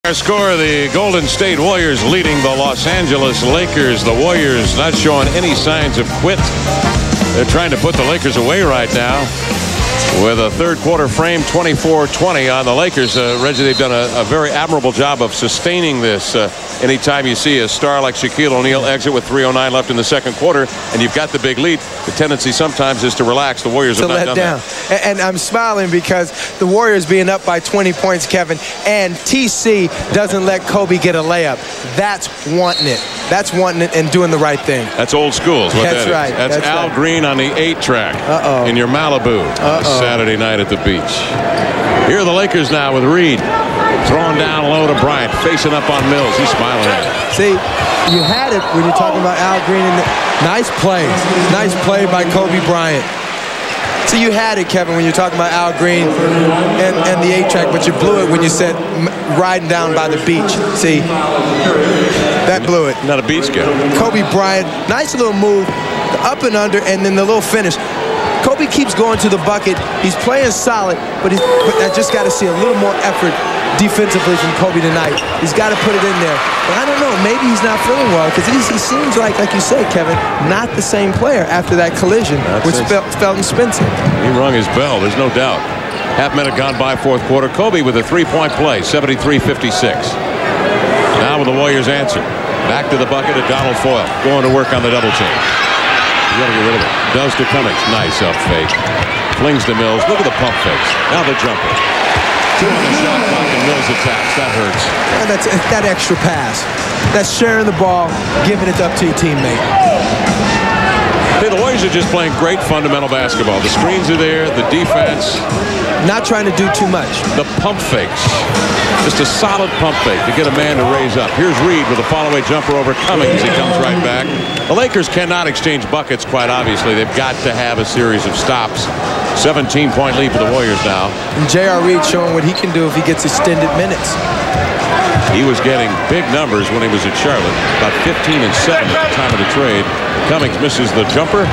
Our score, the Golden State Warriors leading the Los Angeles Lakers. The Warriors not showing any signs of quit. They're trying to put the Lakers away right now with a third quarter frame, 24-20 on the Lakers. Reggie, they've done a very admirable job of sustaining this. Anytime you see a star like Shaquille O'Neal exit with 3:09 left in the second quarter and you've got the big lead, the tendency sometimes is to relax. The Warriors have not done that. And I'm smiling because the Warriors being up by 20 points, Kevin, and TC doesn't let Kobe get a layup. That's wanting it. That's wanting it and doing the right thing. That's old school. That's right. That's Al Green on the 8-track in your Malibu. Saturday night at the beach. Here are the Lakers now with Reed throwing down low to Bryant, facing up on Mills. He's smiling at it. See, you had it when you're talking about Al Green. Nice play. Nice play by Kobe Bryant. See, you had it, Kevin, when you're talking about Al Green and the 8-track, but you blew it when you said riding down by the beach. See, that blew it. Not a beach guy. Kobe Bryant, nice little move, up and under, and then the little finish. Kobe keeps going to the bucket. He's playing solid, but I just got to see a little more effort defensively from Kobe tonight. He's got to put it in there. But I don't know, maybe he's not feeling well because he seems like you say, Kevin, not the same player after that collision with Felton Spencer. He rung his bell, there's no doubt. Half minute gone by, fourth quarter. Kobe with a three-point play, 73-56. Now with the Warriors answer. Back to the bucket at Donald Foyle, going to work on the double team. You got to get rid of it. Does to Cummings. Nice up fake. Flings to Mills. Look at the pump fakes. Now the jumper. Two on the shot clock and Mills attacks. That hurts. And that's that extra pass. That's sharing the ball, giving it up to your teammate. Hey, the Warriors are just playing great fundamental basketball. The screens are there. The defense. Not trying to do too much. The pump fakes. Just a solid pump fake to get a man to raise up. Here's Reed with a follow-away jumper over Cummings. He comes right back. The Lakers cannot exchange buckets, quite obviously. They've got to have a series of stops. 17-point lead for the Warriors now. And J.R. Reed showing what he can do if he gets extended minutes. He was getting big numbers when he was at Charlotte. About 15 and 7 at the time of the trade. Cummings misses the jumper.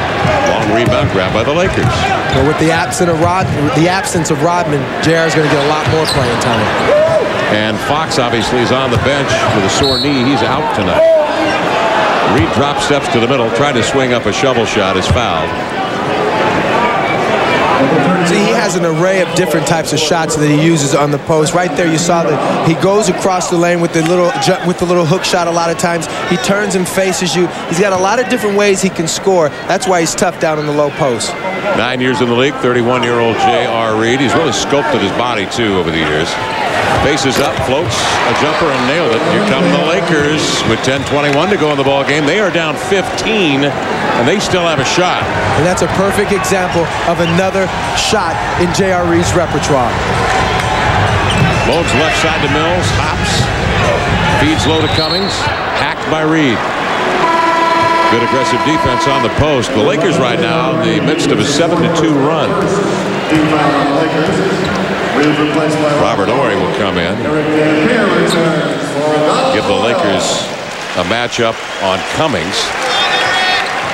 Long rebound grab by the Lakers. Well, with the absence of Rodman, J.R. is going to get a lot more playing time. And Fox obviously is on the bench with a sore knee. He's out tonight. Reed drop steps to the middle, tried to swing up a shovel shot, is fouled. See, he has an array of different types of shots that he uses on the post. Right there, you saw that he goes across the lane with the little hook shot. A lot of times, he turns and faces you. He's got a lot of different ways he can score. That's why he's tough down in the low post. 9 years in the league, 31-year-old J.R. Reed. He's really sculpted his body too over the years. Faces up, floats a jumper and nailed it. Here come the Lakers with 10:21 to go in the ball game. They are down 15, and they still have a shot. And that's a perfect example of another shot in J.R. Reed's repertoire. Loads left side to Mills, hops, feeds low to Cummings, hacked by Reed. Good aggressive defense on the post. The Lakers right now in the midst of a 7-2 run. Robert Horry will come in. Give the Lakers a matchup on Cummings.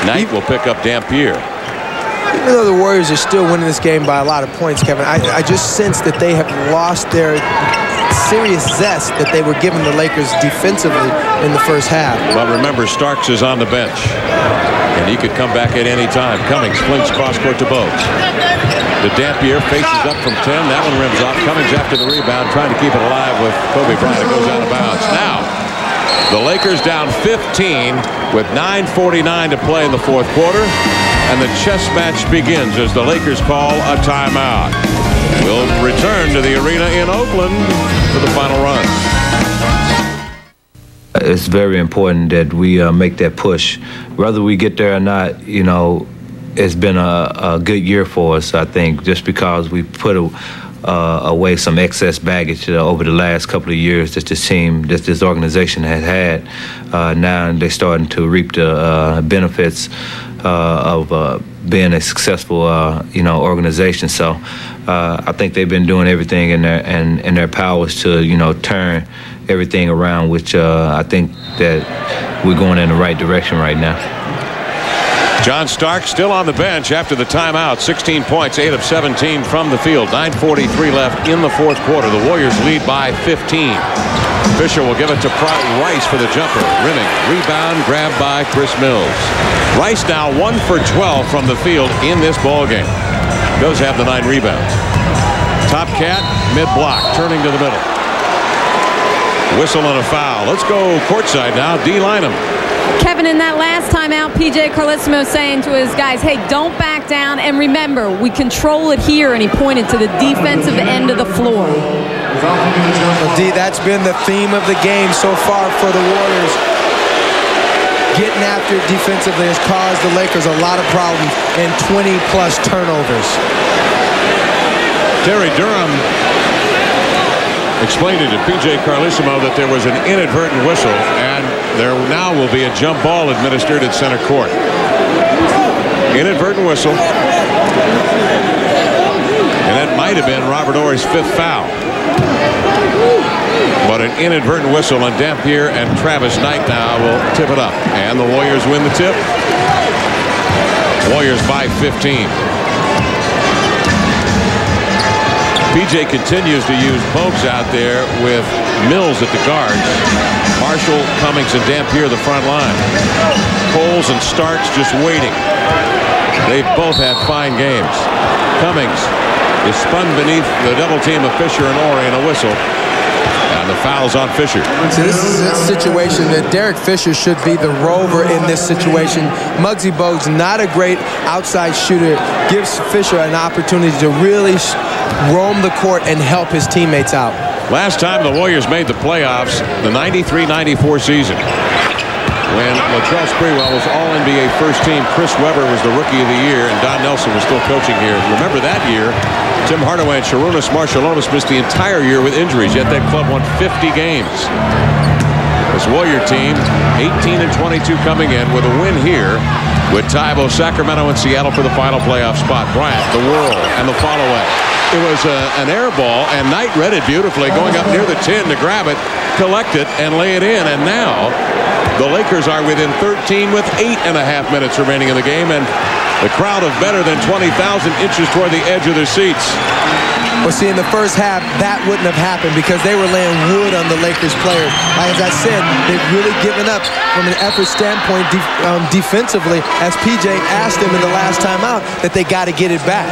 Knight will pick up Dampier. Even though the Warriors are still winning this game by a lot of points, Kevin, I just sense that they have lost their serious zest that they were giving the Lakers defensively in the first half. But remember, Starks is on the bench, and he could come back at any time. Cummings flings cross-court to Bogues. The Dampier faces up from 10. That one rims off. Cummings after the rebound, trying to keep it alive with Kobe Bryant. It goes out of bounds. Now, the Lakers down 15 with 9:49 to play in the fourth quarter. And the chess match begins as the Lakers call a timeout. We'll return to the arena in Oakland for the final run. It's very important that we make that push. Whether we get there or not, you know, it's been a good year for us, I think, just because we put away some excess baggage over the last couple of years that this organization has had. Now they're starting to reap the benefits of being a successful, organization. So I think they've been doing everything in their powers to, turn everything around, which I think that we're going in the right direction right now. John Starks still on the bench after the timeout. 16 points, 8 of 17 from the field. 9:43 left in the fourth quarter. The Warriors lead by 15. Fisher will give it to Rice for the jumper. Rimming. Rebound grabbed by Chris Mills. Rice now 1 for 12 from the field in this ball game. Does have the 9 rebounds. Top cat, mid-block, turning to the middle. Whistle and a foul. Let's go courtside now. D. Lynham. Kevin, in that last timeout, P.J. Carlesimo saying to his guys, hey, don't back down, and remember, we control it here, and he pointed to the defensive end of the floor. Well, D, that's been the theme of the game so far for the Warriors. Getting after it defensively has caused the Lakers a lot of problems and 20-plus turnovers. Terry Durham explained it to P.J. Carlesimo that there was an inadvertent whistle, and there now will be a jump ball administered at center court. Inadvertent whistle. And that might have been Robert Horry's 5th foul. But an inadvertent whistle on Dampier and Travis Knight now will tip it up. And the Warriors win the tip. Warriors by 15. PJ continues to use Bogues out there with Mills at the guards. Marshall, Cummings, and Dampier the front line. Coles and Starks just waiting. They've both had fine games. Cummings is spun beneath the double team of Fisher and Horry and a whistle. And the foul's on Fisher. So this is a situation that Derek Fisher should be the rover in this situation. Muggsy Bogues, not a great outside shooter, gives Fisher an opportunity to really roam the court and help his teammates out. Last time the Warriors made the playoffs, the 93-94 season, when Latrell Sprewell was All-NBA first team. Chris Webber was the Rookie of the Year, and Don Nelson was still coaching here. Remember that year, Tim Hardaway and Sharunas Marciulionis missed the entire year with injuries, yet that club won 50 games. This Warrior team, 18-22 coming in with a win here with Tybo, Sacramento, and Seattle for the final playoff spot. Bryant, the whirl, and the follow-away. It was an air ball, and Knight read it beautifully, going up near the 10 to grab it, collect it, and lay it in. And now the Lakers are within 13 with 8.5 minutes remaining in the game, and the crowd of better than 20,000 inches toward the edge of their seats. Well, see, in the first half, that wouldn't have happened because they were laying wood on the Lakers players. As I said, they've really given up from an effort standpoint defensively, as PJ asked them in the last timeout that they got to get it back.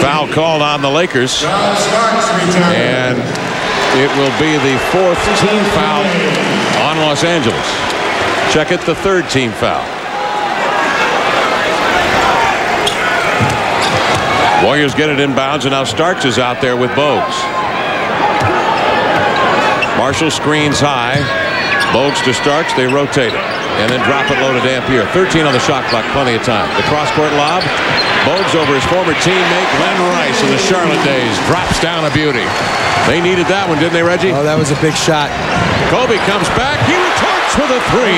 Foul called on the Lakers, and it will be the 4th team foul on Los Angeles. Check it, the 3rd team foul. Warriors get it inbounds, and now Starks is out there with Bogues. Marshall screens high. Bogues to Starks. They rotate it and then drop it low to Dampier. 13 on the shot clock, plenty of time. The cross-court lob. Bogues over his former teammate Glenn Rice in the Charlotte days. Drops down a beauty. They needed that one, didn't they, Reggie? Oh, that was a big shot. Kobe comes back. He retorts with a 3.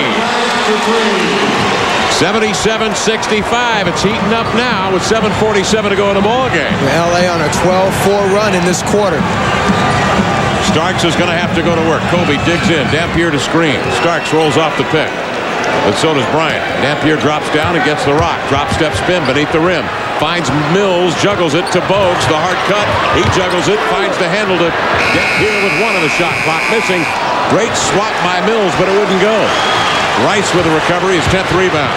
77-65. It's heating up now with 7:47 to go in the ball game. LA on a 12-4 run in this quarter. Starks is going to have to go to work. Kobe digs in. Dampier to screen. Starks rolls off the pick. But so does Bryant. Dampier drops down and gets the rock. Drop step spin beneath the rim. Finds Mills, juggles it to Bogues. The hard cut. He juggles it. Finds the handle to Dampier with 1 on the shot clock. Missing. Great swat by Mills, but it wouldn't go. Rice with a recovery, his 10th rebound.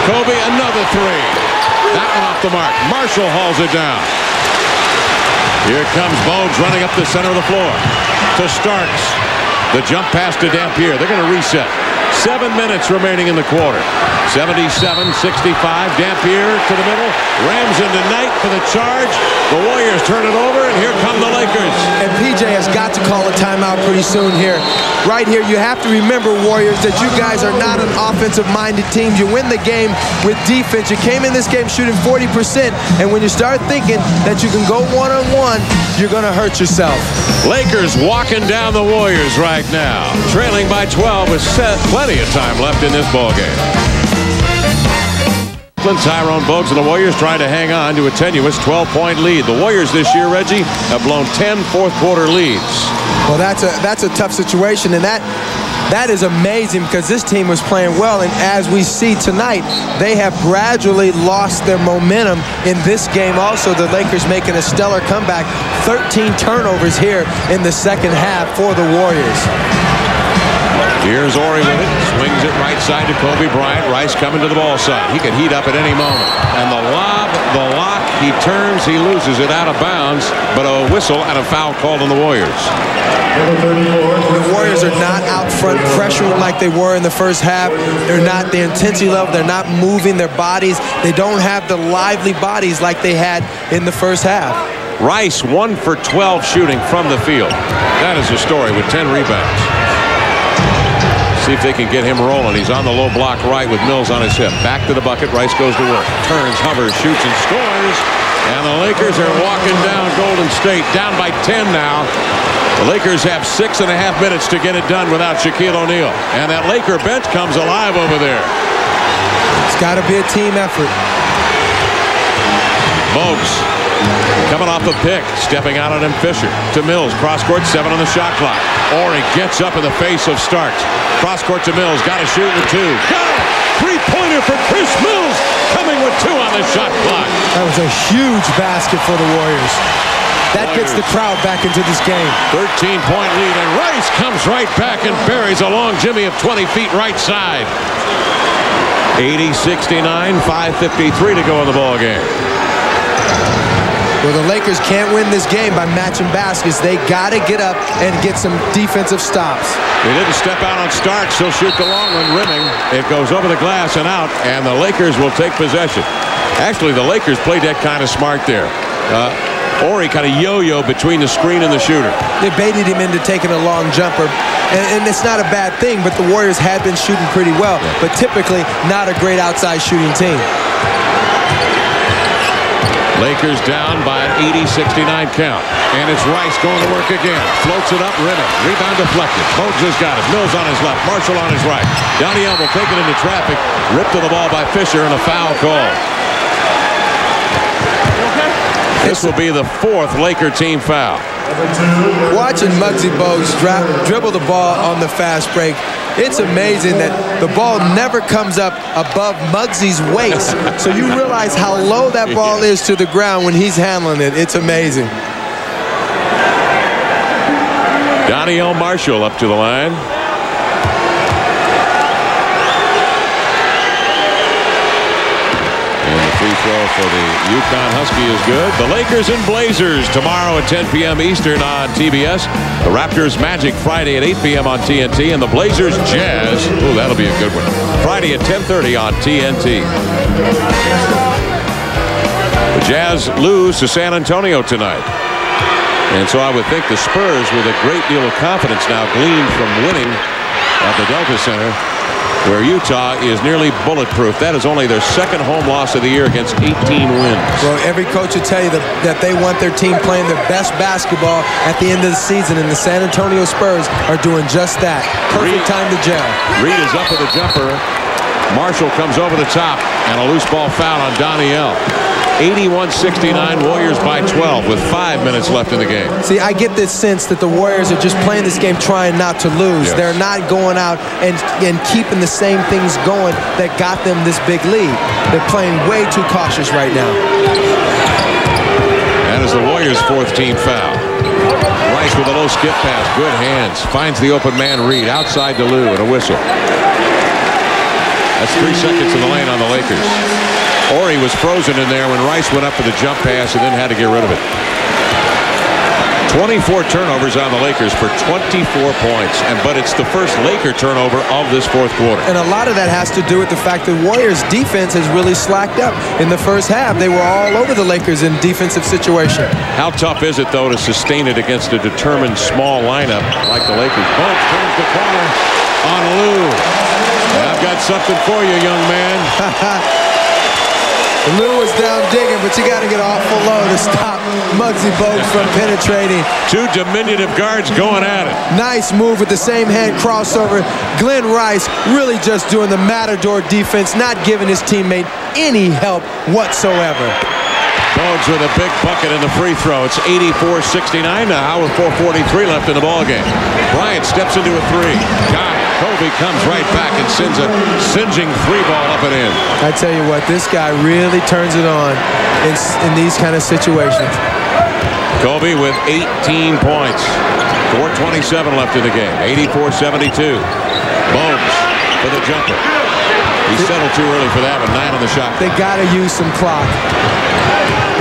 Kobe, another 3. That one off the mark. Marshall hauls it down. Here comes Bogues running up the center of the floor to Starks. The jump pass to Dampier. They're going to reset. 7 minutes remaining in the quarter. 77-65. Dampier to the middle. Rams into Knight for the charge. The Warriors turn it over, and here come the Lakers. And PJ has got to call a timeout pretty soon here. Right here, you have to remember, Warriors, that you guys are not an offensive-minded team. You win the game with defense. You came in this game shooting 40%, and when you start thinking that you can go one-on-one, you're going to hurt yourself. Lakers walking down the Warriors right now, trailing by 12 with plenty of time left in this ballgame. Tyrone Bogues and the Warriors trying to hang on to a tenuous 12-point lead. The Warriors this year, Reggie, have blown 10 fourth-quarter leads. Well, that's a tough situation, and that That is amazing because this team was playing well, and as we see tonight, they have gradually lost their momentum in this game. Also, the Lakers making a stellar comeback. 13 turnovers here in the second half for the Warriors. Here's Horry with it. Swings it right side to Kobe Bryant. Rice coming to the ball side. He could heat up at any moment. And the lob, the lock, he turns, he loses it out of bounds, but a whistle and a foul called on the Warriors. The Warriors are not out front pressuring like they were in the first half. They're not the intensity level. They're not moving their bodies. They don't have the lively bodies like they had in the first half. Rice 1 for 12 shooting from the field. That is the story with 10 rebounds. See if they can get him rolling. He's on the low block right with Mills on his hip. Back to the bucket. Rice goes to work. Turns, hovers, shoots, and scores. And the Lakers are walking down Golden State. Down by 10 now. The Lakers have 6.5 minutes to get it done without Shaquille O'Neal. And that Laker bench comes alive over there. It's got to be a team effort. Bogues coming off a pick. Stepping out on him, Fisher. To Mills. Cross court, 7 on the shot clock. Horry gets up in the face of Starks. Cross court to Mills. Got to shoot with 2. Got it! Three-pointer for Chris Mills. Coming with 2 on the shot clock. That was a huge basket for the Warriors. That gets the crowd back into this game. 13-point lead, and Rice comes right back and buries a long Jimmy of 20 feet right side. 80-69, 5:53 to go in the ball game. Well, the Lakers can't win this game by matching baskets. They got to get up and get some defensive stops. They didn't step out on Starks. He'll shoot the long one rimming. It goes over the glass and out, and the Lakers will take possession. Actually, the Lakers played that kind of smart there. Horry kind of yo-yo between the screen and the shooter. They baited him into taking a long jumper, and it's not a bad thing, but the Warriors had been shooting pretty well, but typically not a great outside shooting team. Lakers down by an 80-69 count. And it's Rice going to work again. Floats it up, rimming. Rebound deflected. Bogues has got it. Mills on his left. Marshall on his right. Danielle will take it into traffic. Ripped to the ball by Fisher and a foul call. This will be the 4th Laker team foul. Watching Muggsy Bogues dribble the ball on the fast break, it's amazing that the ball never comes up above Muggsy's waist. So you realize how low that ball is to the ground when he's handling it. It's amazing. Danielle Marshall up to the line. Free throw for the UConn Husky is good. The Lakers and Blazers tomorrow at 10 p.m. Eastern on TBS. The Raptors Magic Friday at 8 p.m. on TNT. And the Blazers Jazz. Ooh, that'll be a good one. Friday at 10:30 on TNT. The Jazz lose to San Antonio tonight. And so I would think the Spurs, with a great deal of confidence now gleaned from winning at the Delta Center, where Utah is nearly bulletproof. That is only their 2nd home loss of the year against 18 wins. Well, every coach will tell you that they want their team playing their best basketball at the end of the season, and the San Antonio Spurs are doing just that. Perfect time to gel. Reed is up with a jumper. Marshall comes over the top, and a loose ball foul on Danielle. 81-69, Warriors by 12 with 5 minutes left in the game. See, I get this sense that the Warriors are just playing this game trying not to lose. Yes. They're not going out and keeping the same things going that got them this big lead. They're playing way too cautious right now. That is the Warriors' 4th team foul. Rice with a low skip pass. Good hands. Finds the open man Reed. Outside to Lou and a whistle. That's 3 seconds in the lane on the Lakers. Horry was frozen in there when Rice went up for the jump pass and then had to get rid of it. 24 turnovers on the Lakers for 24 points. But it's the first Laker turnover of this 4th quarter. And a lot of that has to do with the fact that Warriors defense has really slacked up. In the first half, they were all over the Lakers in defensive situation. How tough is it, though, to sustain it against a determined small lineup like the Lakers? Bogues turns the corner on Lou. I've got something for you, young man. Lou was down digging, but you got to get awful low to stop Muggsy Bogues from penetrating. 2 diminutive guards going at it. Nice move with the same hand crossover. Glenn Rice really just doing the matador defense, not giving his teammate any help whatsoever. Bogues with a big bucket in the free throw. It's 84-69 now with 4:43 left in the ballgame. Bryant steps into a 3. Got it. Kobe comes right back and sends a singeing 3-ball up and in. I tell you what, this guy really turns it on in these kind of situations. Kobe with 18 points. 4:27 left in the game. 84-72. Bones for the jumper. He settled too early for that, but 9 on the shot. They got to use some clock.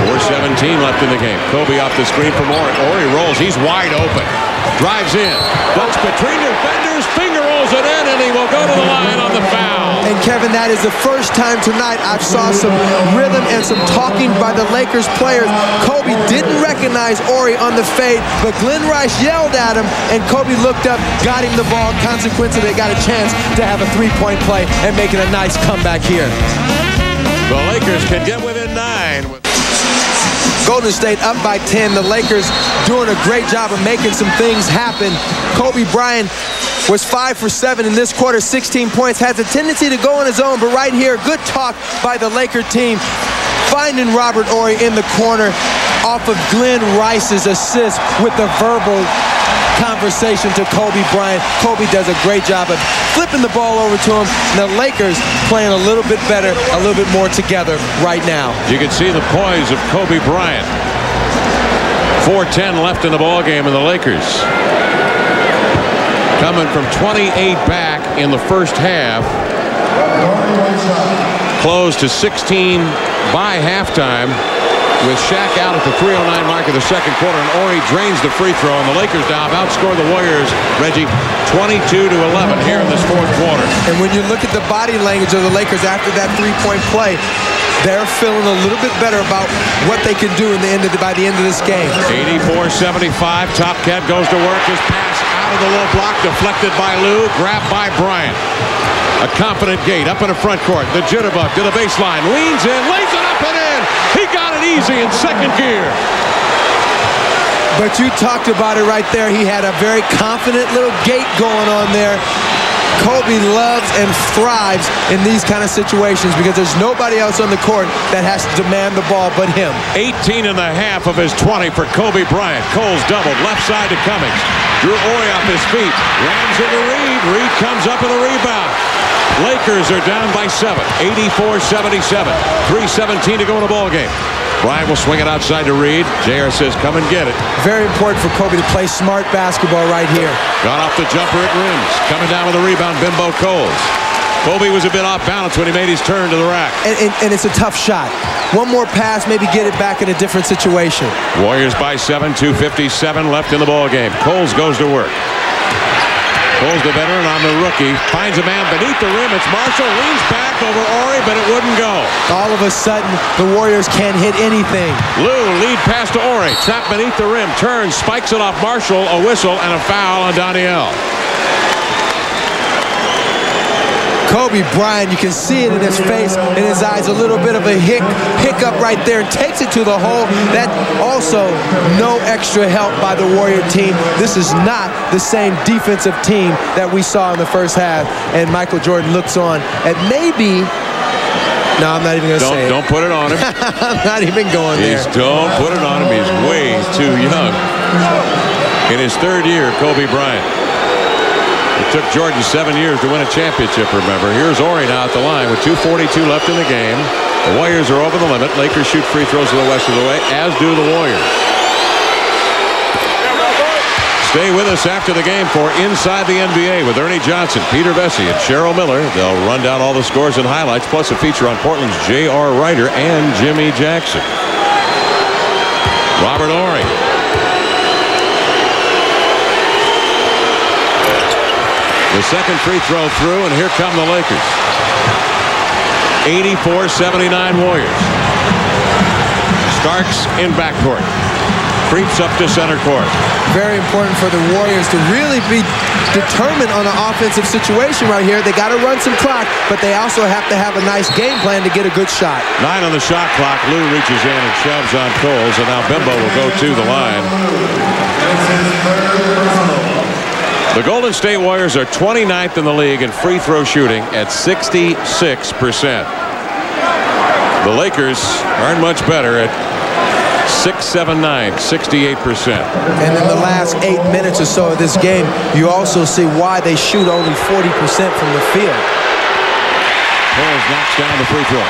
4:17 left in the game. Kobe off the screen from Ori. Ori rolls. He's wide open. Drives in. Ducks between defenders. Finger rolls it in, and he will go to the line on the foul. And Kevin, that is the first time tonight I've saw some rhythm and some talking by the Lakers players. Kobe didn't recognize Ori on the fade, but Glenn Rice yelled at him, and Kobe looked up, got him the ball. Consequently, they got a chance to have a 3-point play and make it a nice comeback here. The Lakers can get within 9. Golden State up by 10. The Lakers doing a great job of making some things happen. Kobe Bryant was 5 for 7 in this quarter, 16 points. Has a tendency to go on his own, but right here, good talk by the Laker team. Finding Robert Horry in the corner off of Glenn Rice's assist with the verbal conversation to Kobe Bryant. Kobe does a great job of flipping the ball over to him. And the Lakers playing a little bit better, a little bit more together right now. You can see the poise of Kobe Bryant. 4:10 left in the ball game, and the Lakers coming from 28 back in the first half, closed to 16 by halftime, with Shaq out at the 3:09 mark of the second quarter, and Horry drains the free throw, and the Lakers now outscore the Warriors, Reggie, 22-11 here in this fourth quarter. And when you look at the body language of the Lakers after that 3-point play, they're feeling a little bit better about what they can do by the end of this game. 84-75. Top Cat goes to work. His pass out of the low block, deflected by Lou, grabbed by Bryant. A confident Gate up in the front court. The jitterbug to the baseline, leans in, lays it up and in. He got it easy in second gear. But you talked about it right there. He had a very confident little Gate going on there. Kobe loves and thrives in these kind of situations because there's nobody else on the court that has to demand the ball but him. 18 and a half of his 20 for Kobe Bryant. Coles doubled, left side to Cummings. Drew Horry off his feet. Rams into Reed. Reed comes up with a rebound. Lakers are down by 7. 84-77. 3:17 to go in the ball game. Bryant will swing it outside to Reed. JR says, come and get it. Very important for Kobe to play smart basketball right here. Got off the jumper at rims. Coming down with a rebound, Bimbo Coles. Kobe was a bit off balance when he made his turn to the rack. And it's a tough shot. One more pass, maybe get it back in a different situation. Warriors by 7, 2:57 left in the ball game. Coles goes to work. Coles, the veteran, on the rookie. Finds a man beneath the rim. It's Marshall. Leans back over Horry, but it wouldn't go. All of a sudden, the Warriors can't hit anything. Lou, lead pass to Horry. Trapped beneath the rim. Turns, spikes it off Marshall. A whistle and a foul on Danielle. Kobe Bryant, you can see it in his face, in his eyes, a little bit of a hiccup right there, and takes it to the hole. That also no extra help by the Warrior team. This is not the same defensive team that we saw in the first half, and Michael Jordan looks on at maybe. No, I'm not even going to say it. Don't put it on him. I'm not even going there. Don't put it on him. He's way too young. In his third year, Kobe Bryant. It took Jordan 7 years to win a championship, remember. Here's Horry now at the line with 2:42 left in the game. The Warriors are over the limit. Lakers shoot free throws to the west of the way, as do the Warriors. Stay with us after the game for Inside the NBA with Ernie Johnson, Peter Vesey, and Cheryl Miller. They'll run down all the scores and highlights, plus a feature on Portland's J.R. Ryder and Jimmy Jackson. Robert Horry. The second free throw through, and here come the Lakers. 84-79 Warriors. Starks in backcourt. Creeps up to center court. Very important for the Warriors to really be determined on an offensive situation right here. They got to run some clock, but they also have to have a nice game plan to get a good shot. 9 on the shot clock. Lou reaches in and shoves on Coles, and now Bimbo will go to the line. The Golden State Warriors are 29th in the league in free throw shooting at 66%. The Lakers aren't much better at 6-7-9, 68%. And in the last 8 minutes or so of this game, you also see why they shoot only 40% from the field. Coles knocks down the free throw.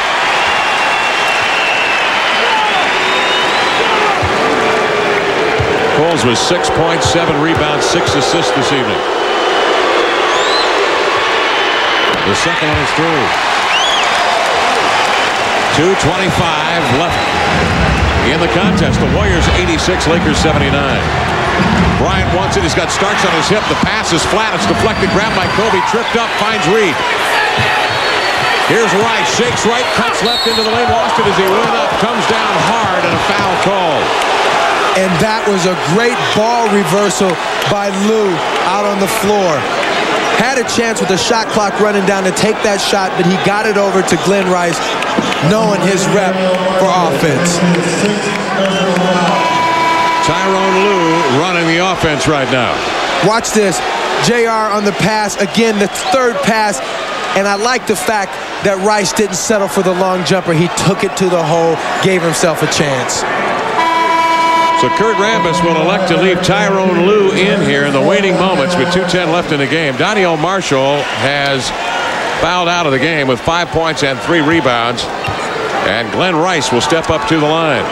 Coles with 6 points, 7 rebounds, 6 assists this evening. The second one is through. 2:25 left in the contest. The Warriors 86, Lakers 79. Bryant wants it. He's got Starks on his hip. The pass is flat. It's deflected. Grabbed by Kobe. Tripped up. Finds Reed. Here's Rice. Shakes right. Cuts left into the lane. Lost it as he went up. Comes down hard and a foul call. And that was a great ball reversal by Lou out on the floor. Had a chance with the shot clock running down to take that shot, but he got it over to Glenn Rice, knowing his rep for offense. Tyrone Lue running the offense right now. Watch this. JR on the pass. Again, the third pass. And I like the fact that Rice didn't settle for the long jumper. He took it to the hole, gave himself a chance. So Kurt Rambis will elect to leave Tyrone Lue in here in the waning moments with 2:10 left in the game. Danielle Marshall has fouled out of the game with 5 points and 3 rebounds. And Glenn Rice will step up to the line.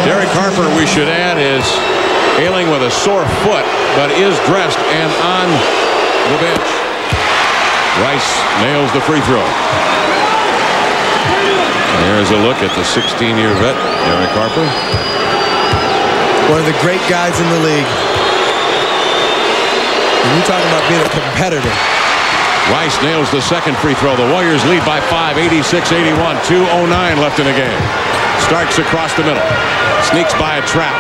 Derek Harper, we should add, is ailing with a sore foot, but is dressed and on the bench. Rice nails the free throw. Here's a look at the 16-year vet, Derek Harper. One of the great guys in the league. And you're talking about being a competitor. Rice nails the second free throw. The Warriors lead by 5, 86-81. 2:09 left in the game. Starks across the middle. Sneaks by a trap.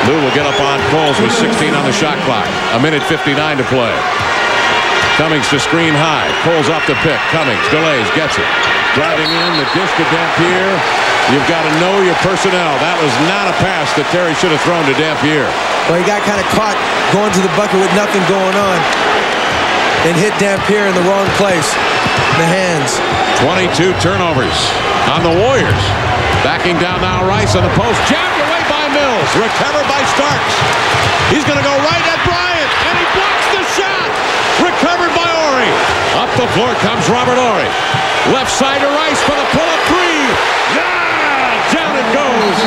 Lou will get up on Coles with 16 on the shot clock. 1:59 to play. Cummings to screen high. Coles off the pick. Cummings delays, gets it. Driving in, the dish to Dampier. You've got to know your personnel. That was not a pass that Terry should have thrown to Dampier. Well, he got kind of caught going to the bucket with nothing going on and hit Dampier in the wrong place. The hands. 22 turnovers on the Warriors. Backing down now, Rice on the post. Jabbed away by Mills. Recovered by Starks. He's going to go right at Bryant, and he blocks the shot. Recovered by Horry. Up the floor comes Robert Horry. Left side to Rice for the pull-up three. Yeah! Down it goes.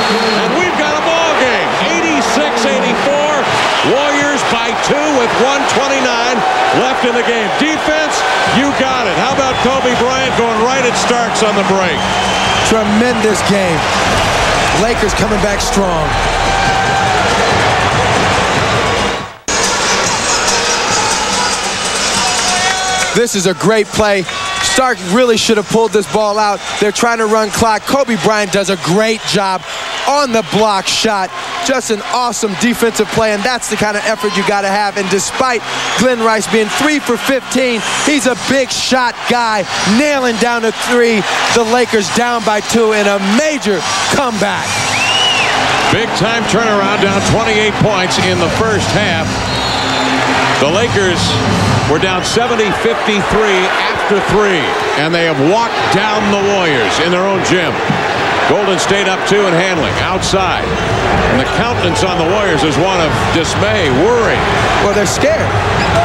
And we've got a ball game. 86-84. Warriors by 2 with 1:29 left in the game. Defense, you got it. How about Kobe Bryant going right at Starks on the break? Tremendous game. Lakers coming back strong. This is a great play. Stark really should have pulled this ball out. They're trying to run clock. Kobe Bryant does a great job on the block shot. Just an awesome defensive play, and that's the kind of effort you got to have. And despite Glenn Rice being 3 for 15, he's a big shot guy, nailing down to 3. The Lakers down by 2 in a major comeback. Big time turnaround, down 28 points in the first half. The Lakers were down 70-53 after 3, and they have walked down the Warriors in their own gym. Golden State up 2 and handling outside. And the countenance on the Warriors is one of dismay, worry. Well, they're scared.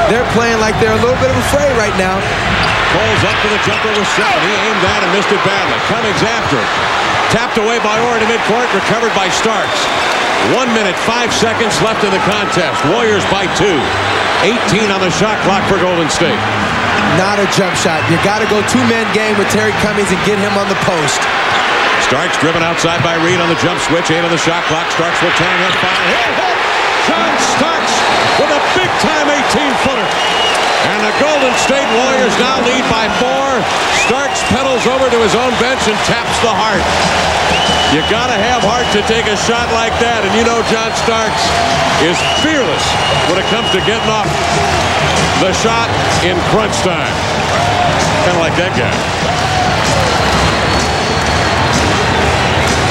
They're playing like they're a little bit afraid right now. Coles up to the jumper with 7. He aimed that and missed it badly. Cummings after it. Tapped away by Horry to midcourt, recovered by Starks. 1 minute, 5 seconds left in the contest. Warriors by 2. 18 on the shot clock for Golden State. Not a jump shot. You got to go 2-man game with Terry Cummings and get him on the post. Starks driven outside by Reed on the jump switch. 8 on the shot clock. Starks will turn that fire. Hit! John Starks with a big-time 18-footer. And the Golden State Warriors now lead by 4. Starks pedals over to his own bench and taps the heart. You got to have heart to take a shot like that. And you know John Starks is fearless when it comes to getting off the shot in crunch time. Kind of like that guy.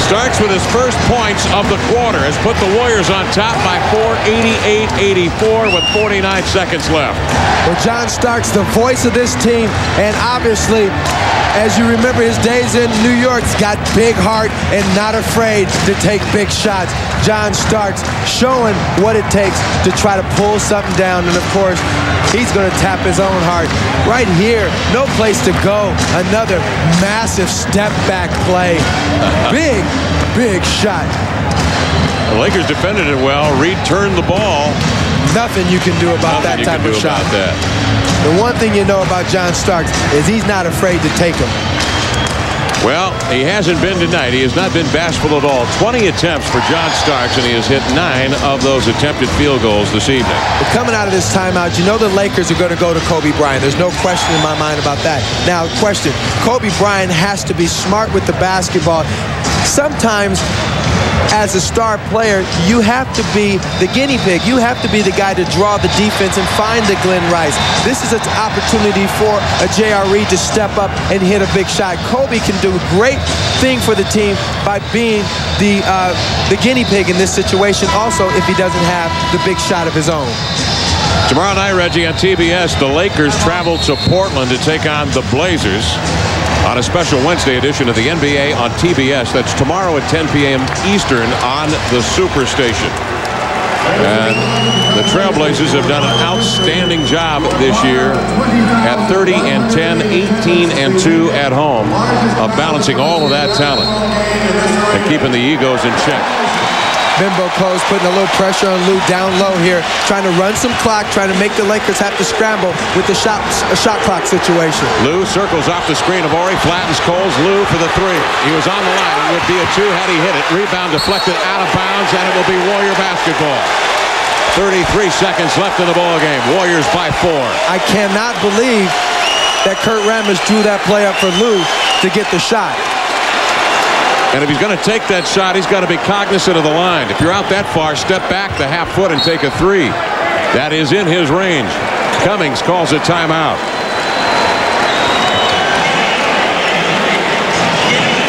Starks with his first points of the quarter has put the Warriors on top by 4, 88-84 with 49 seconds left. Well, John Starks, the voice of this team, and obviously As you remember his days in New York, he's got big heart and not afraid to take big shots. John Starks showing what it takes to try to pull something down. And, of course, he's going to tap his own heart. Right here, no place to go. Another massive step-back play. Big, big shot. The Lakers defended it well. Reed turned the ball. Nothing you can do about that type of shot. The one thing you know about John Starks is he's not afraid to take them. Well, he hasn't been tonight. He has not been bashful at all. 20 attempts for John Starks, and he has hit 9 of those attempted field goals this evening. But coming out of this timeout, you know the Lakers are going to go to Kobe Bryant. There's no question in my mind about that. Now, question, Kobe Bryant has to be smart with the basketball. Sometimes, as a star player, you have to be the guinea pig. You have to be the guy to draw the defense and find the Glenn Rice. This is an opportunity for a J.R. Reed to step up and hit a big shot. Kobe can do a great thing for the team by being the guinea pig in this situation. Also, if he doesn't have the big shot of his own. Tomorrow night, Reggie, on TBS, the Lakers travel to Portland to take on the Blazers on a special Wednesday edition of the NBA on TBS. That's tomorrow at 10 p.m. Eastern on the Superstation. And the Trailblazers have done an outstanding job this year at 30-10, 18-2 at home of balancing all of that talent and keeping the egos in check. Bimbo Coles putting a little pressure on Lou down low here, trying to run some clock, trying to make the Lakers have to scramble with the shot clock situation. Lou circles off the screen of Ori, flattens Coles. Lou for the 3. He was on the line. It would be a 2 had he hit it. Rebound deflected out of bounds, and it will be Warrior basketball. 33 seconds left in the ball game. Warriors by 4. I cannot believe that Kurt Rambis drew that play up for Lou to get the shot. And if he's going to take that shot, he's got to be cognizant of the line. If you're out that far, step back the half foot and take a 3. That is in his range. Cummings calls a timeout.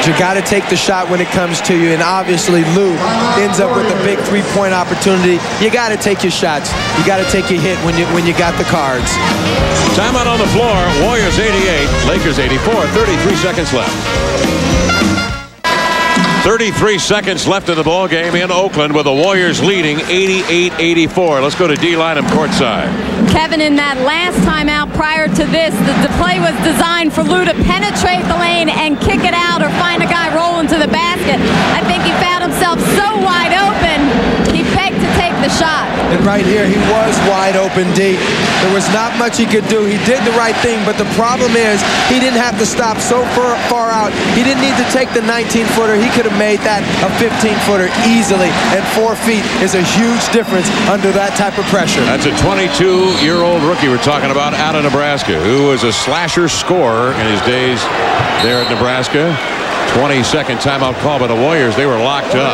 You got to take the shot when it comes to you, and obviously Lou ends up with a big 3-point opportunity. You got to take your shots. You got to take your hit when you got the cards. Timeout on the floor. Warriors 88, Lakers 84. 33 seconds left. 33 seconds left in the ball game in Oakland with the Warriors leading 88-84. Let's go to D-Line and courtside. Kevin, in that last timeout prior to this, the play was designed for Lou to penetrate the lane and kick it out or find a guy rolling to the basket. I think he found himself so wide open, he begged to take the shot. And right here, he was wide open, D. There was not much he could do. He did the right thing, but the problem is he didn't have to stop so far out. He didn't need to take the 19-footer. He could have made that a 15-footer easily, and 4 feet is a huge difference under that type of pressure. That's a 22-year-old rookie we're talking about out of Nebraska, who was a slasher scorer in his days there at Nebraska. 20-second timeout call by the Warriors. They were locked up.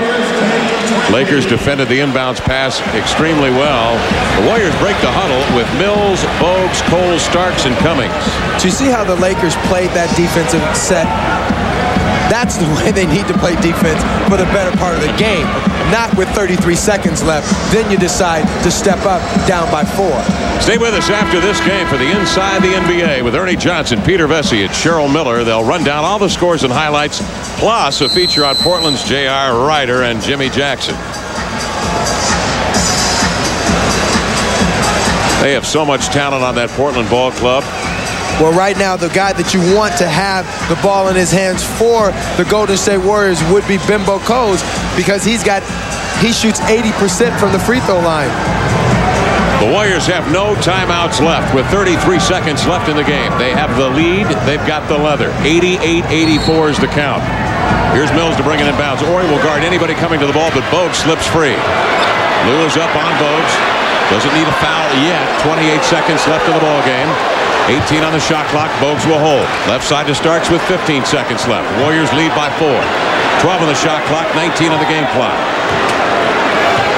Lakers defended the inbounds pass extremely well. The Warriors break the huddle with Mills, Bogues, Cole, Starks, and Cummings. Do you see how the Lakers played that defensive set? That's the way they need to play defense for the better part of the game. Not with 33 seconds left. Then you decide to step up down by 4. Stay with us after this game for the Inside the NBA with Ernie Johnson, Peter Vesey, and Cheryl Miller. They'll run down all the scores and highlights, plus a feature on Portland's J.R. Ryder and Jimmy Jackson. They have so much talent on that Portland ball club. Well, right now, the guy that you want to have the ball in his hands for the Golden State Warriors would be Bimbo Coles, because he shoots 80% from the free throw line. The Warriors have no timeouts left with 33 seconds left in the game. They have the lead. They've got the leather. 88-84 is the count. Here's Mills to bring it in bounds. Ori will guard anybody coming to the ball, but Bogues slips free. Lou is up on Bogues. Doesn't need a foul yet. 28 seconds left in the ball game. 18 on the shot clock. Bogues will hold. Left side to Starks with 15 seconds left. Warriors lead by 4. 12 on the shot clock. 19 on the game clock.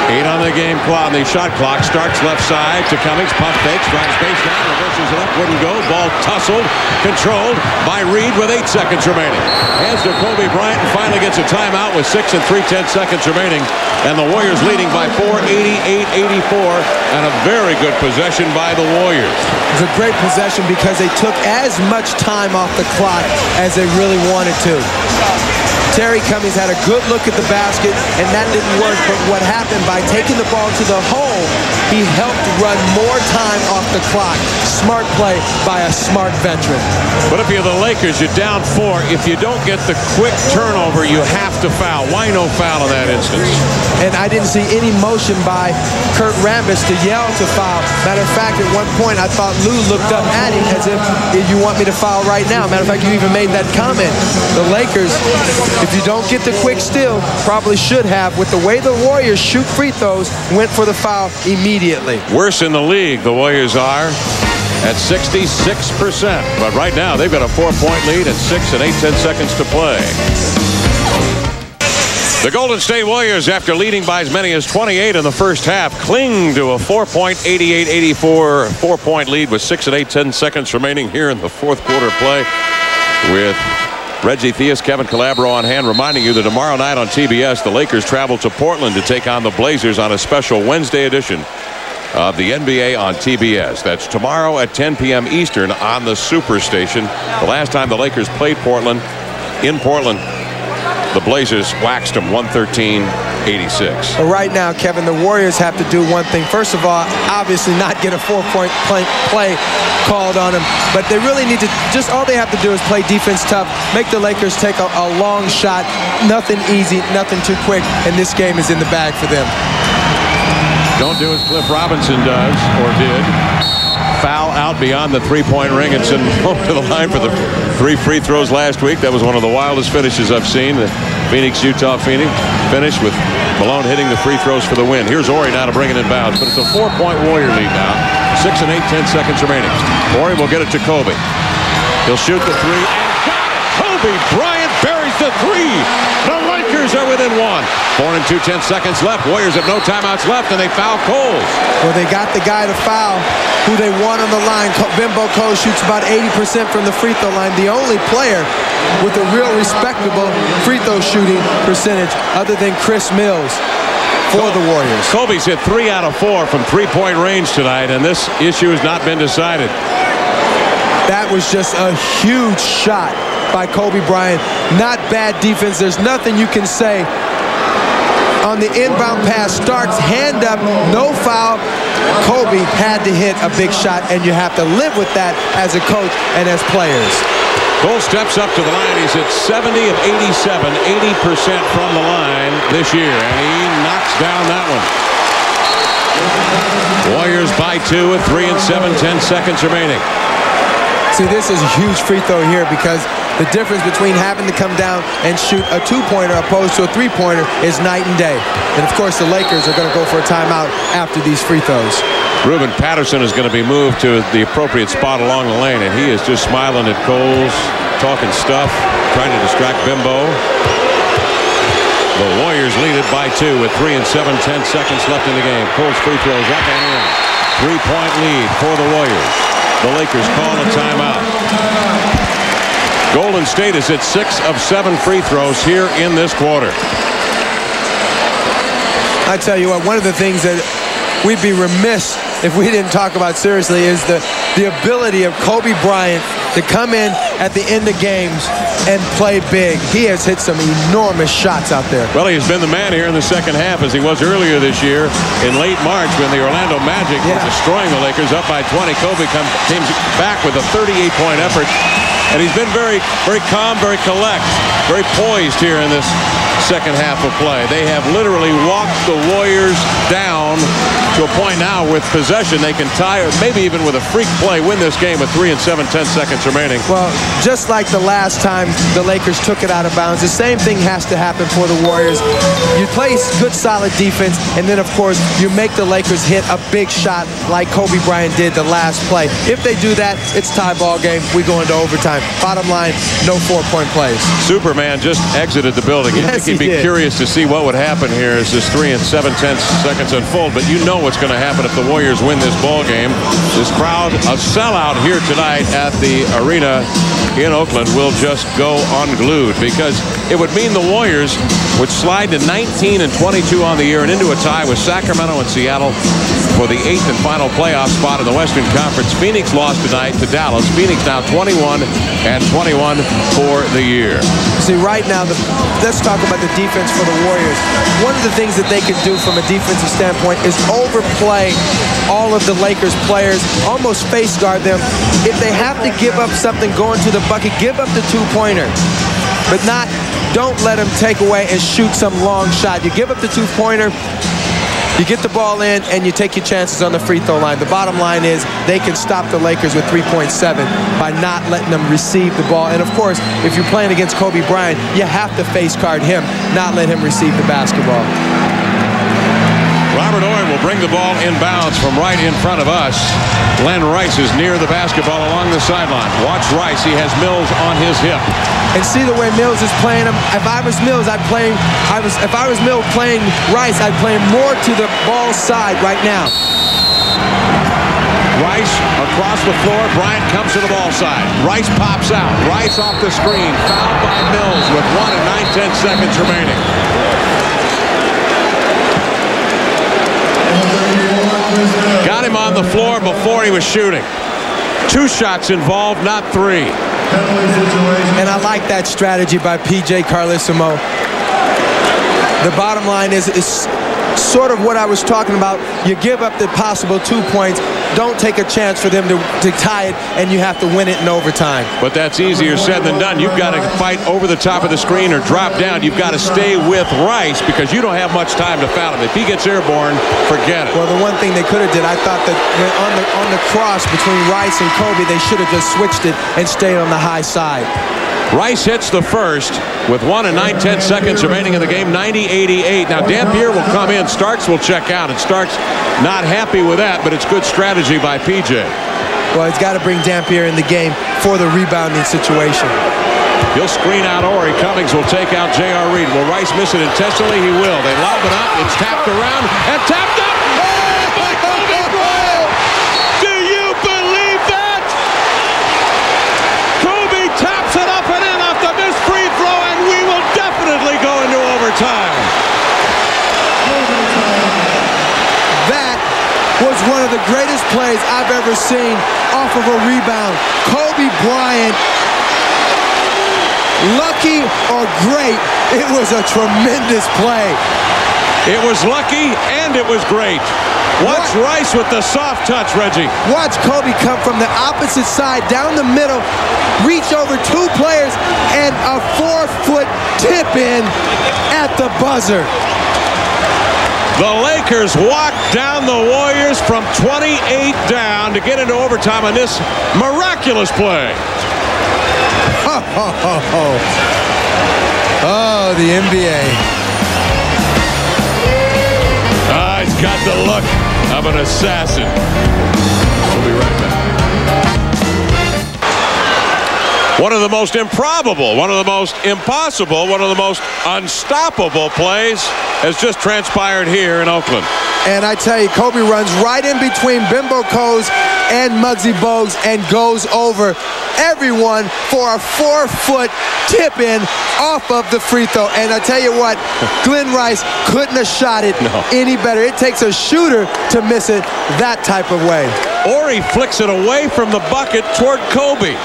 8 on the game clock. The shot clock starts left side to Cummings. Pump fakes, drives baseline, reverses it up, wouldn't go. Ball tussled, controlled by Reed with 8 seconds remaining. Hands to Kobe Bryant and finally gets a timeout with 6 3/10 seconds remaining. And the Warriors leading by 4, 88-84. And a very good possession by the Warriors. It was a great possession because they took as much time off the clock as they really wanted to. Terry Cummings had a good look at the basket, and that didn't work. But what happened, by taking the ball to the hole, he helped run more time off the clock. Smart play by a smart veteran. But if you're the Lakers, you're down 4. If you don't get the quick turnover, you have to foul. Why no foul in that instance? And I didn't see any motion by Kurt Rambis to yell to foul. Matter of fact, at one point, I thought Lou looked up at him as if you want me to foul right now. Matter of fact, you even made that comment. The Lakers, if you don't get the quick steal, probably should have. With the way the Warriors shoot free throws, went for the foul immediately. Worse in the league, the Warriors are at 66%. But right now, they've got a 4-point lead and 6 and 8/10 seconds to play. The Golden State Warriors, after leading by as many as 28 in the first half, cling to a 4-point, 88-84 4-point lead with 6 and 8/10 seconds remaining here in the fourth quarter play. With Reggie Theus, Kevin Calabro on hand, reminding you that tomorrow night on TBS, the Lakers travel to Portland to take on the Blazers on a special Wednesday edition of the NBA on TBS. That's tomorrow at 10 p.m. Eastern on the Superstation. The last time the Lakers played Portland, in Portland, the Blazers waxed them 113-86. But right now, Kevin, the Warriors have to do one thing. First of all, obviously not get a 4-point play called on them. But they really need to, just all they have to do is play defense tough, make the Lakers take a long shot. Nothing easy, nothing too quick, and this game is in the bag for them. Don't do as Cliff Robinson does, or did. Foul out beyond the 3-point ring and send home to the line for the 3 free throws last week. That was one of the wildest finishes I've seen. The Phoenix-Utah finish with Malone hitting the free throws for the win. Here's Horry now to bring it in bounds, but it's a 4-point Warrior lead now. 6 and 8/10 seconds remaining. Horry will get it to Kobe. He'll shoot the 3 and got it. Kobe Bryant buries the 3. The Lakers are within 1. 4 and 2/10 seconds left. Warriors have no timeouts left, and they foul Coles. Well, they got the guy to foul who they want on the line. Bimbo Coles shoots about 80% from the free throw line. The only player with a real respectable free throw shooting percentage other than Chris Mills for the Warriors. Kobe's hit 3 out of 4 from 3-point range tonight, and this issue has not been decided. That was just a huge shot by Kobe Bryant. Not bad defense. There's nothing you can say. On the inbound pass, Starks hand up, no foul. Kobe had to hit a big shot, and you have to live with that as a coach and as players. Cole steps up to the line. He's at 70 of 87, 80% from the line this year, and he knocks down that one. Warriors by 2 with 3 and 7/10 seconds remaining. See, this is a huge free throw here because the difference between having to come down and shoot a 2-pointer opposed to a 3-pointer is night and day. And, of course, the Lakers are going to go for a timeout after these free throws. Ruben Patterson is going to be moved to the appropriate spot along the lane, and he is just smiling at Coles, talking stuff, trying to distract Bimbo. The Warriors lead it by 2 with 3 and 7/10 seconds left in the game. Coles free throws up and in. 3-point lead for the Warriors. The Lakers call a timeout. Golden State is at 6 of 7 free throws here in this quarter. I tell you what, one of the things that we'd be remiss if we didn't talk about seriously is the ability of Kobe Bryant to come in at the end of games and play big. He has hit some enormous shots out there. Well, he's been the man here in the second half, as he was earlier this year in late March when the Orlando Magic were destroying the Lakers up by 20. Kobe came back with a 38-point effort, and he's been very, very calm, very collect, very poised here in this second half of play. They have literally walked the Warriors down to a point now with possession. They can tie, or maybe even with a freak play, win this game with 3 and 7/10 seconds remaining. Well, just like the last time the Lakers took it out of bounds, the same thing has to happen for the Warriors. You play good, solid defense, and then, of course, you make the Lakers hit a big shot like Kobe Bryant did the last play. If they do that, it's tie ball game. We go into overtime. Bottom line, no 4-point plays. Superman just exited the building. Yes, he You'd be curious to see what would happen here as this 3 7/10 seconds unfold. But you know what's going to happen if the Warriors win this ball game. This crowd, a sellout here tonight at the arena in Oakland, will just go unglued, because it would mean the Warriors would slide to 19 and 22 on the year and into a tie with Sacramento and Seattle for the 8th and final playoff spot in the Western Conference. Phoenix lost tonight to Dallas. Phoenix now 21 and 21 for the year. See, right now, let's talk about the defense for the Warriors. One of the things that they can do from a defensive standpoint is overplay all of the Lakers players, almost face guard them. If they have to give up something going to the bucket, give up the two-pointer. But don't let them take away and shoot some long shot. You give up the two-pointer, you get the ball in, and you take your chances on the free throw line. The bottom line is they can stop the Lakers with 3.7 by not letting them receive the ball. And, of course, if you're playing against Kobe Bryant, you have to face guard him, not let him receive the basketball. Robert Horry will bring the ball inbounds from right in front of us. Len Rice is near the basketball along the sideline. Watch Rice. He has Mills on his hip. And see the way Mills is playing him. If I was Mills, if I was Mills playing Rice, I'd play him more to the ball side right now. Rice across the floor. Bryant comes to the ball side. Rice pops out. Rice off the screen. Fouled by Mills with 1 and 9/10 seconds remaining. Got him on the floor before he was shooting. 2 shots involved, not 3. And I like that strategy by P.J. Carlesimo. The bottom line is sort of what I was talking about. You give up the possible 2 points. Don't take a chance for them to tie it, and you have to win it in overtime. But that's easier said than done. You've got to fight over the top of the screen or drop down. You've got to stay with Rice because you don't have much time to foul him. If he gets airborne, forget it. Well, the one thing they could have did, I thought that on the cross between Rice and Kobe, they should have just switched it and stayed on the high side. Rice hits the first with 1 and 9/10 seconds remaining in the game, 90-88. Now, Dampier will come in. Starks will check out, and Starks not happy with that, but it's good strategy by P.J. Well, he's got to bring Dampier in the game for the rebounding situation. He'll screen out Horry. Cummings will take out J.R. Reed. Will Rice miss it intentionally? He will. They lob it up. It's tapped around and tapped up. Time. That was one of the greatest plays I've ever seen off of a rebound. Kobe Bryant, lucky or great, it was a tremendous play. It was lucky and it was great. Watch Rice with the soft touch, Reggie. Watch Kobe come from the opposite side down the middle, reach over 2 players, and a 4-foot tip in at the buzzer. The Lakers walked down the Warriors from 28 down to get into overtime on this miraculous play. Oh, the NBA. He's got the look of an assassin. We'll be right back. One of the most improbable, one of the most impossible, one of the most unstoppable plays has just transpired here in Oakland. And I tell you, Kobe runs right in between Bimbo Coles and Muggsy Bogues and goes over everyone for a 4-foot tip-in off of the free throw. And I tell you what, Glenn Rice couldn't have shot it any better. It takes a shooter to miss it that type of way. Horry flicks it away from the bucket toward Kobe.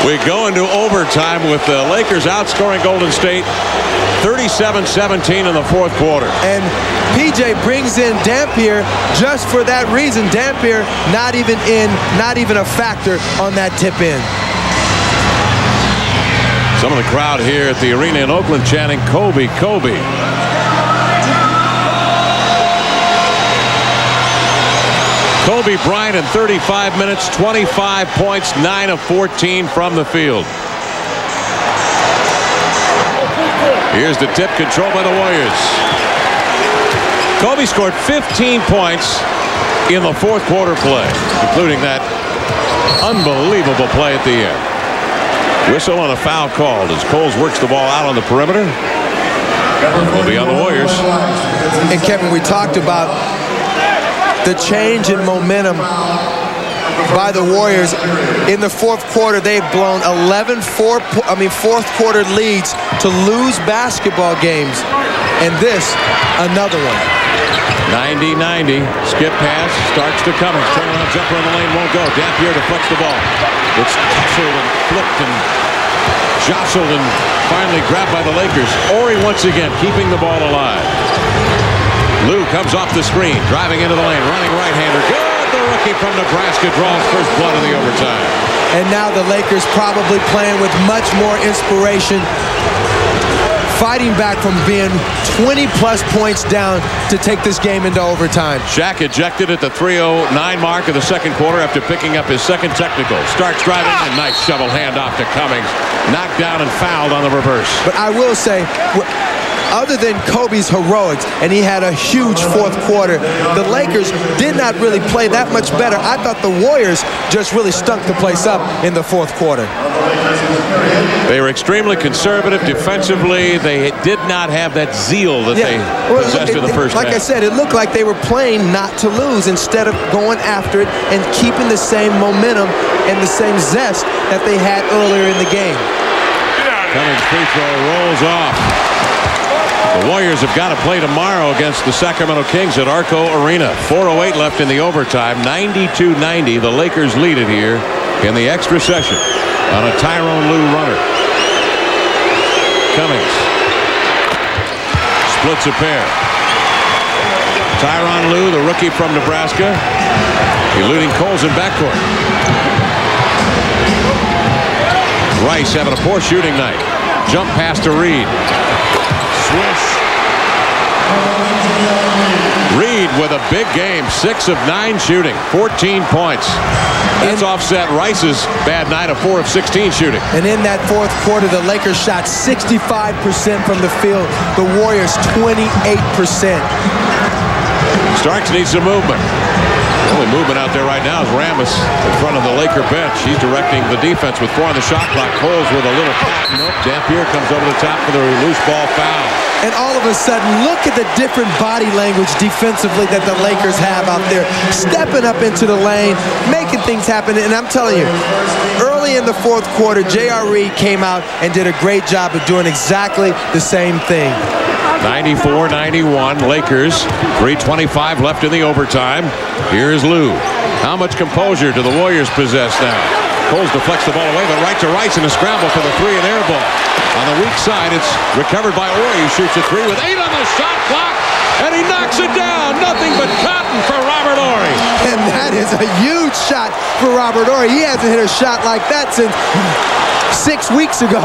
We go into overtime with the Lakers outscoring Golden State 37-17 in the fourth quarter. And PJ brings in Dampier just for that reason. Dampier not even a factor on that tip in. Some of the crowd here at the arena in Oakland chanting Kobe, Kobe. Kobe Bryant in 35 minutes, 25 points, 9 of 14 from the field. Here's the tip controlled by the Warriors. Kobe scored 15 points in the fourth quarter play, including that unbelievable play at the end. Whistle on a foul called as Coles works the ball out on the perimeter. Will be on the Warriors. And Kevin, we talked about the change in momentum by the Warriors. In the fourth quarter, they've blown 11 fourth quarter leads to lose basketball games. And this, another one. 90-90. Skip pass. Starts to Cummings. Turnaround jumper in the lane won't go. Dampier deflects the ball. It's tussled and flipped and jostled and finally grabbed by the Lakers. Horry once again keeping the ball alive. Lou comes off the screen. Driving into the lane. Running right-hander. Good. The rookie from Nebraska draws first blood of the overtime. And now the Lakers probably playing with much more inspiration, fighting back from being 20-plus points down to take this game into overtime. Shaq ejected at the 3:09 mark of the second quarter after picking up his second technical. Starks driving and nice shovel handoff to Cummings. Knocked down and fouled on the reverse. But I will say, other than Kobe's heroics, and he had a huge fourth quarter, the Lakers did not really play that much better. I thought the Warriors just really stunk the place up in the fourth quarter. They were extremely conservative defensively. They did not have that zeal that they possessed in the first half. Like I said, it looked like they were playing not to lose instead of going after it and keeping the same momentum and the same zest that they had earlier in the game. Cummings free throw rolls off. The Warriors have got to play tomorrow against the Sacramento Kings at Arco Arena. 4:08 left in the overtime. 92-90. The Lakers lead it here in the extra session on a Tyronn Lue runner. Cummings splits a pair. Tyronn Lue, the rookie from Nebraska, eluding Coles in backcourt. Rice having a poor shooting night. Jump pass to Reed. Swish. Reed with a big game. 6 of 9 shooting. 14 points. That's offset Rice's bad night of 4 of 16 shooting. And in that fourth quarter, the Lakers shot 65% from the field. The Warriors 28%. Starks needs some movement. The only movement out there right now is Ramos in front of the Laker bench. He's directing the defense with 4 on the shot clock. Coles with a little tap. Nope. Dampier comes over the top for the loose ball foul. And all of a sudden, look at the different body language defensively that the Lakers have out there. Stepping up into the lane, making things happen. And I'm telling you, early in the fourth quarter, J.R. Reed came out and did a great job of doing exactly the same thing. 94-91 Lakers. 3:25 left in the overtime. Here's Lue. How much composure do the Warriors possess now? Coles deflects the ball away, but right to Rice in a scramble for the 3 and air ball. On the weak side, it's recovered by Horry, who shoots a 3 with 8 on the shot clock, and he knocks it down. Nothing but cotton for Robert Horry. And that is a huge shot for Robert Horry. He hasn't hit a shot like that since 6 weeks ago.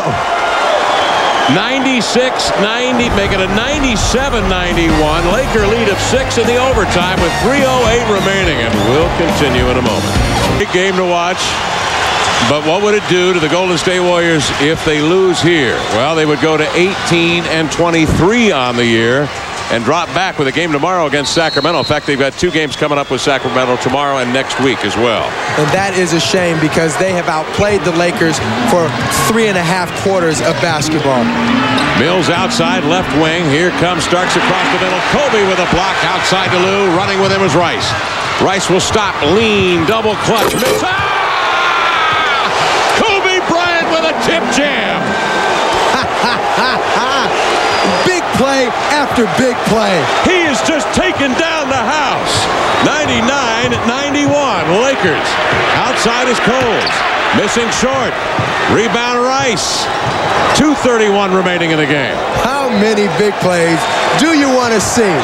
96-90, making a 97-91. Laker lead of 6 in the overtime with 3:08 remaining, and we'll continue in a moment. Big game to watch. But what would it do to the Golden State Warriors if they lose here? Well, they would go to 18-23 on the year and drop back with a game tomorrow against Sacramento. In fact, they've got 2 games coming up with Sacramento tomorrow and next week as well. And that is a shame because they have outplayed the Lakers for 3.5 quarters of basketball. Mills outside left wing. Here comes Starks across the middle. Kobe with a block outside to Lue. Running with him is Rice. Rice will stop. Lean. Double clutch. Miss. Kobe Bryant with a tip jam. Big play after big play. He is just taking down the house. 99-91 Lakers. Outside is Coles. Missing short. Rebound Rice. 2:31 remaining in the game. How many big plays do you want to see?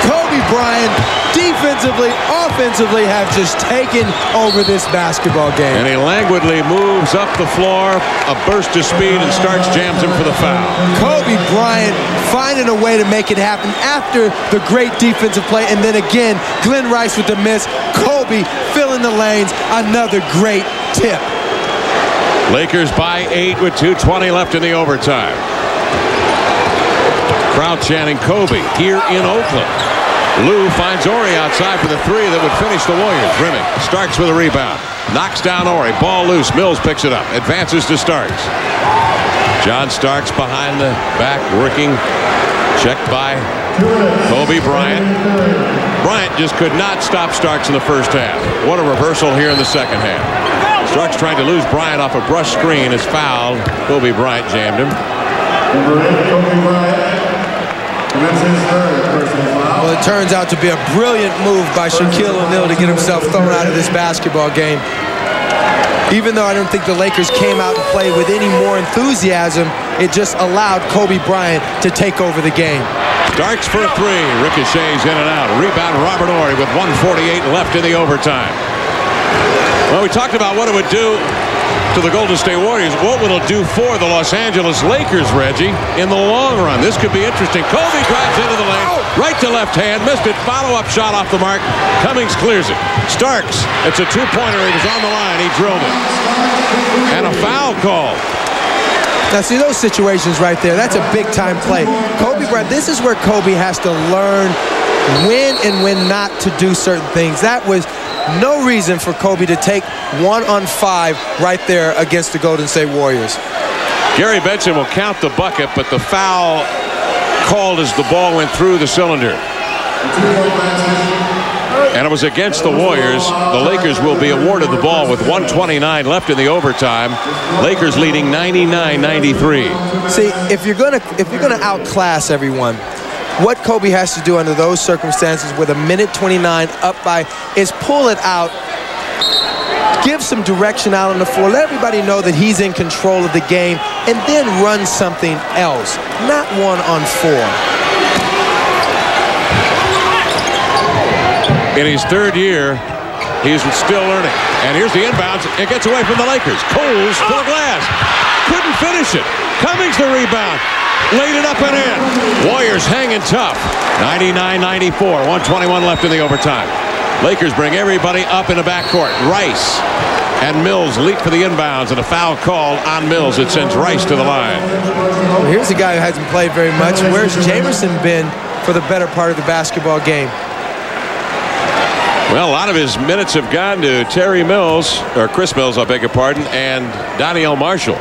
Kobe Bryant, defensively, offensively, have just taken over this basketball game. And he languidly moves up the floor, a burst of speed, and Starks jams him for the foul. Kobe Bryant finding a way to make it happen after the great defensive play. And then again, Glenn Rice with the miss. Kobe filling the lanes. Another great tip. Lakers by 8 with 2:20 left in the overtime. Crowd chanting Kobe here in Oakland. Lue finds Horry outside for the 3 that would finish the Warriors. Rimming. Starks with a rebound. Knocks down Horry. Ball loose. Mills picks it up. Advances to Starks. John Starks behind the back working. Checked by Kobe Bryant. Bryant just could not stop Starks in the first half. What a reversal here in the second half. Starks trying to lose Bryant off a brush screen is fouled. Kobe Bryant jammed him. Well, it turns out to be a brilliant move by Shaquille O'Neal to get himself thrown out of this basketball game. Even though I don't think the Lakers came out and played with any more enthusiasm, it just allowed Kobe Bryant to take over the game. Starks for three. Ricochets in and out. Rebound Robert Horry with 1:48 left in the overtime. Well, we talked about what it would do to the Golden State Warriors. What will it do for the Los Angeles Lakers, Reggie, in the long run? This could be interesting. Kobe drives into the lane. Right to left hand. Missed it. Follow-up shot off the mark. Cummings clears it. Starks. It's a two-pointer. He was on the line. He drilled it. And a foul call. Now, see those situations right there. That's a big-time play. Kobe Bryant, this is where Kobe has to learn when and when not to do certain things. That was no reason for Kobe to take 1-on-5 right there against the Golden State Warriors. Gary Benson will count the bucket, but the foul called as the ball went through the cylinder. And it was against the Warriors. The Lakers will be awarded the ball with 1:29 left in the overtime. Lakers leading 99-93. See, if you're gonna outclass everyone, what Kobe has to do under those circumstances with 1:29 up by is pull it out, give some direction out on the floor, let everybody know that he's in control of the game, and then run something else, not 1-on-4. In his third year, he's still learning. And here's the inbounds. It gets away from the Lakers. Coles to the glass. Couldn't finish it. Cummings the rebound. Laid it up and in. Warriors hanging tough. 99-94. 1:21 left in the overtime. Lakers bring everybody up in the backcourt. Rice and Mills leap for the inbounds, and a foul called on Mills. It sends Rice to the line. Well, here's a guy who hasn't played very much. Where's Jamerson been for the better part of the basketball game? Well, a lot of his minutes have gone to Terry Mills, or Chris Mills, I beg your pardon, and Danielle Marshall.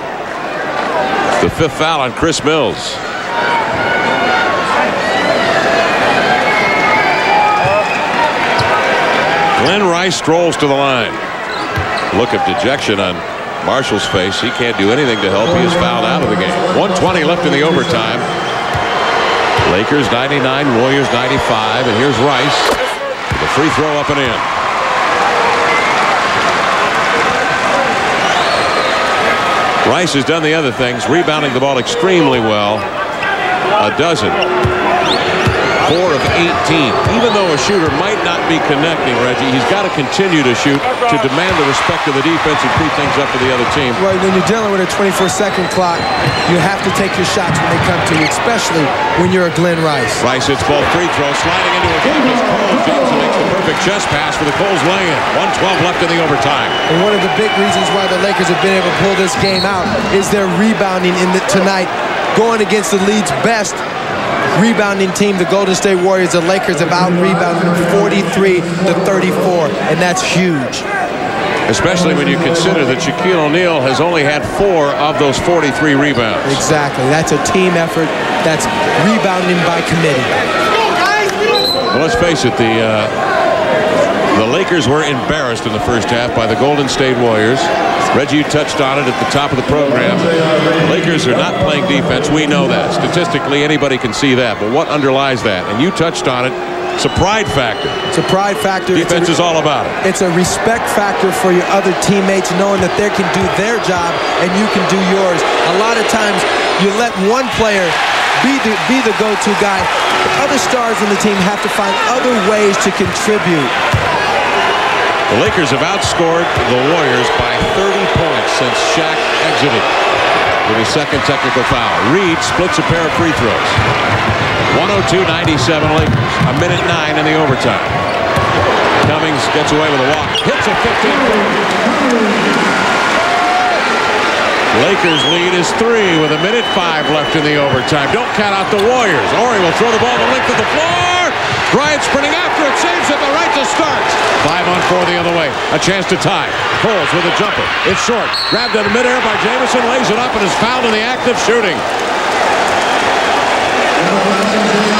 The fifth foul on Chris Mills. Glenn Rice strolls to the line. Look of dejection on Marshall's face. He can't do anything to help. He is fouled out of the game. 1:20 left in the overtime. Lakers 99, Warriors 95, and here's Rice. The free throw up and in. Rice has done the other things, rebounding the ball extremely well. A dozen. 4 of 18. Even though a shooter might not be connecting, Reggie, he's got to continue to shoot to demand the respect of the defense and free things up for the other team. Well, when you're dealing with a 24-second clock, you have to take your shots when they come to you, especially when you're a Glenn Rice. Rice hits both free throws, sliding into a game. Coles Johnson makes the perfect chest pass for the Coles lay-in. 1:12 left in the overtime. And one of the big reasons why the Lakers have been able to pull this game out is their rebounding tonight, going against the league's best rebounding team, the Golden State Warriors. The Lakers have out-rebounded them 43-34, and that's huge. Especially when you consider that Shaquille O'Neal has only had 4 of those 43 rebounds. Exactly. That's a team effort. That's rebounding by committee. Well, let's face it, the Lakers were embarrassed in the first half by the Golden State Warriors. Reggie, you touched on it at the top of the program. Lakers are not playing defense. We know that. Statistically, anybody can see that. But what underlies that? And you touched on it. It's a pride factor. It's a pride factor. Defense is all about it. It's a respect factor for your other teammates, knowing that they can do their job and you can do yours. A lot of times, you let one player be the go-to guy. The other stars on the team have to find other ways to contribute. The Lakers have outscored the Warriors by 30 points since Shaq exited with his second technical foul. Reed splits a pair of free throws. 102-97 Lakers. 1:09 in the overtime. Cummings gets away with a walk. Hits a 15-footer. Lakers lead is 3 with 1:05 left in the overtime. Don't count out the Warriors. Horry will throw the ball the length of the floor. Bryant sprinting after it, saves it, the right to start. 5-on-4 the other way. A chance to tie. Pulls with a jumper. It's short. Grabbed in midair by Jamison, lays it up, and is fouled in the act of shooting.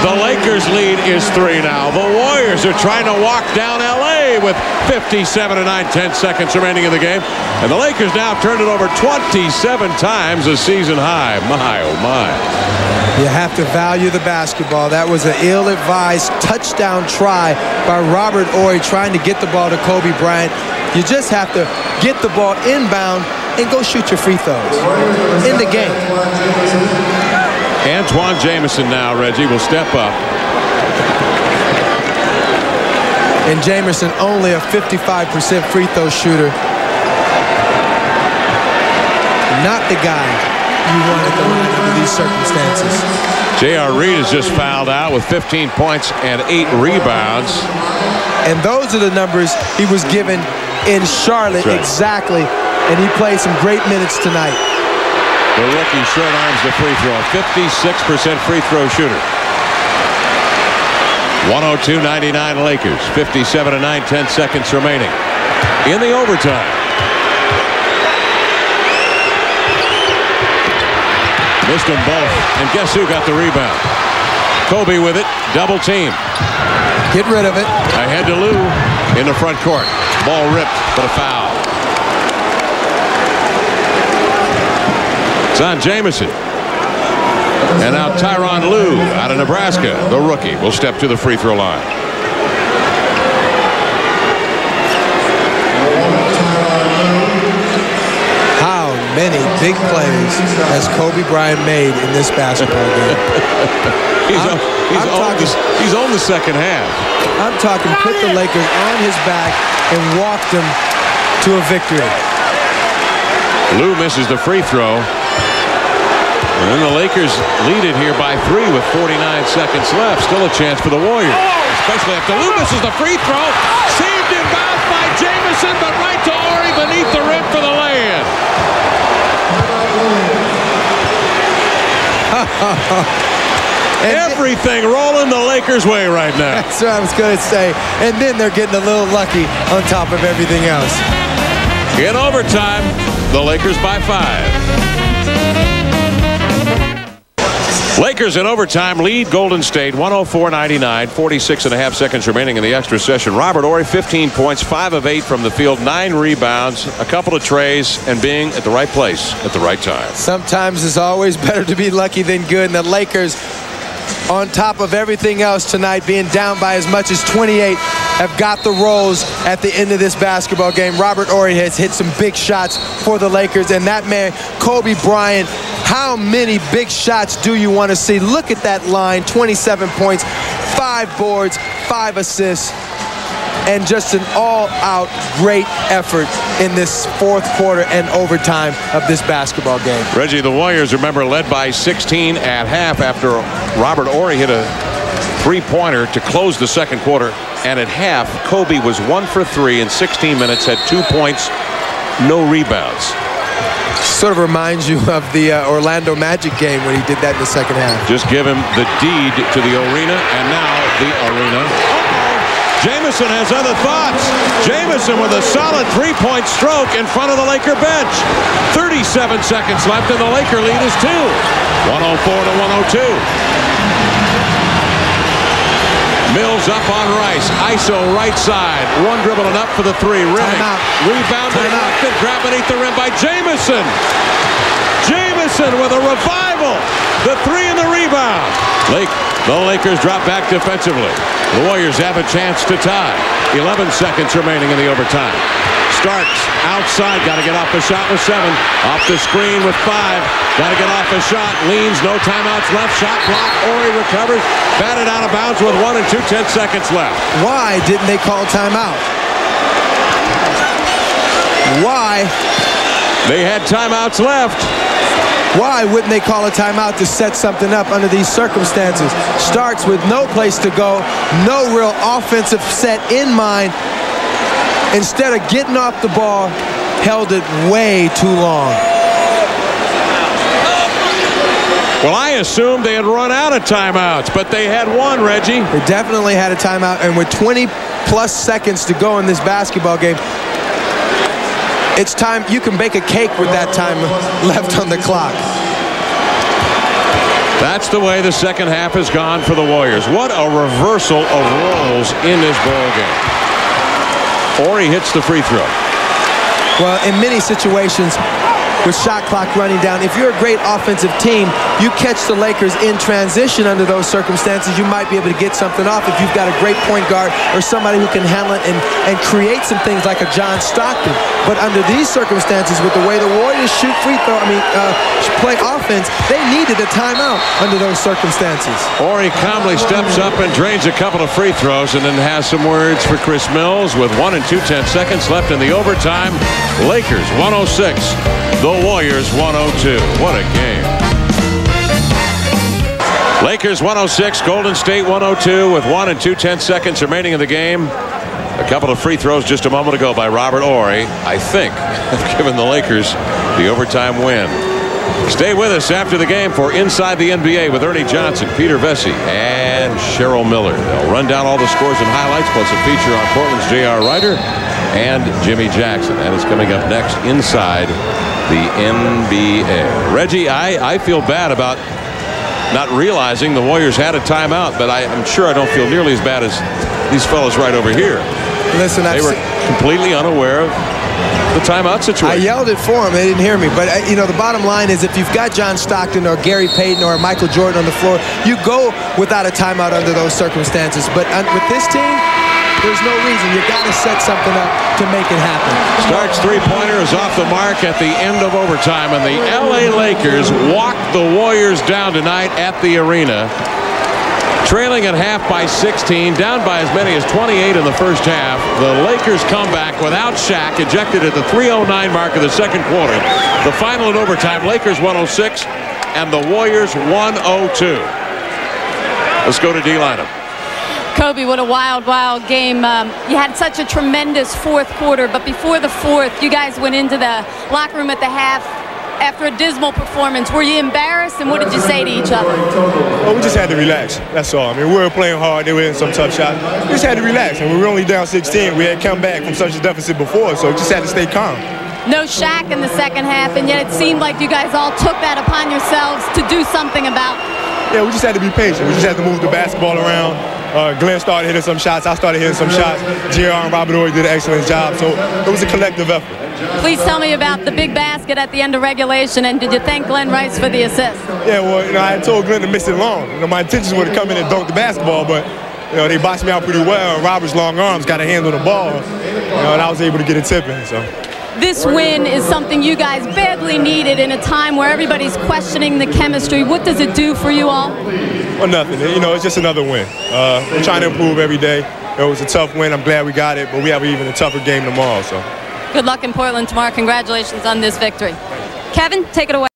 The Lakers lead is 3 now. The Warriors are trying to walk down L.A. with 57-9, 10 seconds remaining in the game. And the Lakers now turned it over 27 times, a season high. My, oh my. You have to value the basketball. That was an ill-advised touchdown try by Robert Horry trying to get the ball to Kobe Bryant. You just have to get the ball inbound and go shoot your free throws in the game. Antawn Jamison now, Reggie, will step up. And Jamison only a 55% free throw shooter. Not the guy you want at the line under these circumstances. J.R. Reed is just fouled out with 15 points and 8 rebounds. And those are the numbers he was given in Charlotte. Right. Exactly. And he played some great minutes tonight. The rookie short arms the free throw. 56% free throw shooter. 102-99 Lakers. 57-9, 10 seconds remaining. In the overtime. Missed them both. And guess who got the rebound? Kobe with it. Double team. Get rid of it. Ahead to Lou in the front court. Ball ripped, but a foul. It's on Jamison. And now Tyronn Lue out of Nebraska, the rookie, will step to the free throw line. How many big plays has Kobe Bryant made in this basketball game? He's on the second half. I'm talking put the Lakers on his back and walked them to a victory. Lue misses the free throw. And then the Lakers lead it here by 3 with 49 seconds left. Still a chance for the Warriors. Especially after Lue misses the free throw. Saved in bounds by Jamison, but right to Horry beneath the rim for the lay-in. Everything rolling the Lakers' way right now. That's what I was going to say. And then they're getting a little lucky on top of everything else. In overtime, the Lakers by 5. Lakers in overtime lead Golden State 104-99, 46.5 seconds remaining in the extra session. Robert Horry, 15 points, 5 of 8 from the field, 9 rebounds, a couple of trays, and being at the right place at the right time. Sometimes it's always better to be lucky than good, and the Lakers, on top of everything else tonight, being down by as much as 28, have got the rolls at the end of this basketball game. Robert Horry has hit some big shots for the Lakers, and that man, Kobe Bryant, how many big shots do you want to see? Look at that line, 27 points, 5 boards, 5 assists, and just an all-out great effort in this fourth quarter and overtime of this basketball game. Reggie, the Warriors, remember, led by 16 at half after Robert Horry hit a three-pointer to close the second quarter. And at half, Kobe was 1 for 3 in 16 minutes, had 2 points, no rebounds. Sort of reminds you of the Orlando Magic game when he did that in the second half. Just give him the deed to the arena, and now the arena. Jamison has other thoughts. Jamison with a solid three-point stroke in front of the Laker bench. 37 seconds left, and the Laker lead is 2. 104-102. Mills up on Rice. ISO right side. One dribble and up for the 3. Rimming. Rebounded. Grab beneath the rim by Jamison. Jamison with a revival. The 3 and the rebound. The Lakers drop back defensively. The Warriors have a chance to tie. 11 seconds remaining in the overtime. Starks outside. Got to get off the shot with 7. Off the screen with 5. Got to get off the shot. Leans. No timeouts left. Shot blocked. Horry recovers. Batted out of bounds with 1 and 2 10 seconds left. Why didn't they call timeout? Why? They had timeouts left. Why wouldn't they call a timeout to set something up under these circumstances? Starks with no place to go, no real offensive set in mind. Instead of getting off the ball, held it way too long. Well, I assumed they had run out of timeouts, but they had one, Reggie. They definitely had a timeout, and with 20-plus seconds to go in this basketball game, it's time. You can bake a cake with that time left on the clock. That's the way the second half has gone for the Warriors. What a reversal of roles in this ball game. Horry hits the free throw. Well, in many situations, with shot clock running down, if you're a great offensive team, you catch the Lakers in transition under those circumstances, you might be able to get something off if you've got a great point guard or somebody who can handle it and create some things like a John Stockton. But under these circumstances, with the way the Warriors shoot play offense, they needed a timeout under those circumstances. Horry calmly steps up and drains a couple of free throws and then has some words for Chris Mills with 1 2/10 seconds left in the overtime. Lakers 106. The Warriors 102. What a game. Lakers 106, Golden State 102 with 1 2/10 seconds remaining in the game. A couple of free throws just a moment ago by Robert Horry, I think, have given the Lakers the overtime win. Stay with us after the game for Inside the NBA with Ernie Johnson, Peter Vesey, and Cheryl Miller. They'll run down all the scores and highlights, plus a feature on Portland's J.R. Ryder and Jimmy Jackson. That is coming up next inside the NBA. Reggie, I feel bad about not realizing the Warriors had a timeout, but I'm sure I don't feel nearly as bad as these fellas right over here. Listen, they were completely unaware of the timeout situation. I yelled it for them. They didn't hear me. But, the bottom line is if you've got John Stockton or Gary Payton or Michael Jordan on the floor, you go without a timeout under those circumstances. But with this team, there's no reason. You got to set something up to make it happen. Starks three-pointer is off the mark at the end of overtime, and the L.A. Lakers walked the Warriors down tonight at the arena. Trailing at half by 16, down by as many as 28 in the first half. The Lakers come back without Shaq, ejected at the 3:09 mark of the second quarter. The final in overtime, Lakers 106 and the Warriors 102. Let's go to D-lineup. Kobe, what a wild, wild game. You had such a tremendous fourth quarter, but before the fourth, you guys went into the locker room at the half after a dismal performance. Were you embarrassed, and what did you say to each other? Well, we just had to relax. That's all. I mean, we were playing hard. They were in some tough shots. We just had to relax, and we were only down 16. We had come back from such a deficit before, so we just had to stay calm. No Shaq in the second half, and yet it seemed like you guys all took that upon yourselves to do something about it. Yeah, we just had to be patient. We just had to move the basketball around. Glenn started hitting some shots. I started hitting some shots. J.R. and Robert Horry did an excellent job. So it was a collective effort. Please tell me about the big basket at the end of regulation, and did you thank Glenn Rice for the assist? Yeah, well, I had told Glenn to miss it long. My intentions were to come in and dunk the basketball, but they boxed me out pretty well. Robert's long arms got a hand on the ball, and I was able to get it tipping. So. This win is something you guys badly needed in a time where everybody's questioning the chemistry. What does it do for you all? Well, nothing. It's just another win. We're trying to improve every day. It was a tough win. I'm glad we got it, but we have even a tougher game tomorrow. So. Good luck in Portland tomorrow. Congratulations on this victory. Kevin, take it away.